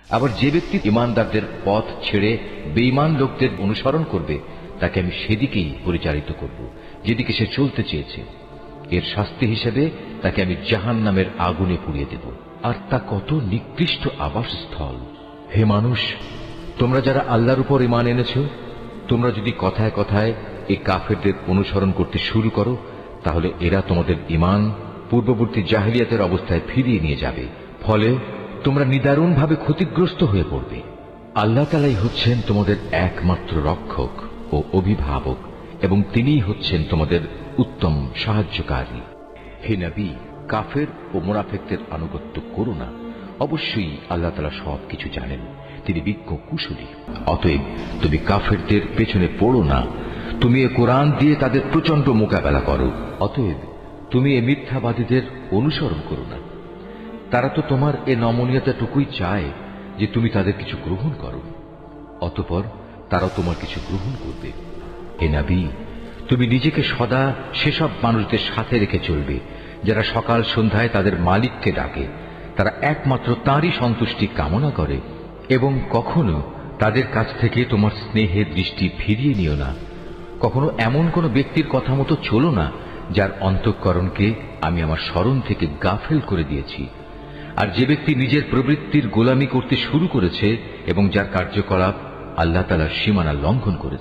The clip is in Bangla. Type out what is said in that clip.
আবার যে ব্যক্তি ইমানদারদের পথ ছেড়ে বেঈমান লোকদের অনুসরণ করবে তাকে আমি সেদিকেই পরিচালিত করব যেদিকে সে চলতে চেয়েছে। এর শাস্তি হিসেবে তাকে আমি জাহান্নামের আগুনে পুড়িয়ে দেব, আর তা কত নিকৃষ্ট আবাসস্থল। হে মানুষ, তোমরা যারা আল্লাহর উপর ঈমান এনেছ, তোমরা যদি কথায় কথায় এই কাফেরদের অনুসরণ করতে শুরু করো, তাহলে এরা তোমাদের ঈমান পূর্ববর্তী জাহেলিয়াতের অবস্থায় ফিরিয়ে নিয়ে যাবে। ফলে তোমরা নিদারুণভাবে ক্ষতিগ্রস্ত হয়ে পড়বে। আল্লাহ তাআলাই হচ্ছেন তোমাদের একমাত্র রক্ষক ও অভিভাবক, এবং তিনিই হচ্ছেন তোমাদের উত্তম সাহায্যকারী। হে নবী, কাফের ও মুনাফিকদের আনুগত্য করো না। অবশ্যই আল্লাহ তাআলা সবকিছু জানেন, তিনি বিজ্ঞ কুশলী। অতএব তুমি কাফেরদের পেছনে পড়ো না, তুমি এ কোরআন দিয়ে তাদের প্রচন্ড মোকাবেলা করো। অতএব তুমি এ মিথ্যাবাদীদের অনুসরণ করো না। তারা তো তোমার এ নমনীয়তাটুকুই চায় যে তুমি তাদের কিছু গ্রহণ করো, অতঃপর তারা তোমার কিছু গ্রহণ করবে। হে নবী, তুমি নিজেকে সদা সেসব মানুষদের সাথে রেখে চলবে যারা সকাল সন্ধ্যায় তাদের মালিককে ডাকে, তারা একমাত্র তাঁরই সন্তুষ্টি কামনা করে, এবং কখনো তাদের কাছ থেকে তোমার স্নেহের দৃষ্টি ফিরিয়ে নিও না। কখনো এমন কোন ব্যক্তির কথা মতো চলো না যার অন্তঃকরণকে আমি আমার স্মরণ থেকে গাফেল করে দিয়েছি। আর যে ব্যক্তি নিজের প্রবৃত্তির গোলামি করতে শুরু করেছে এবং যার কার্যকলাপ আল্লাহ তাআলার সীমানা লঙ্ঘন করেছে।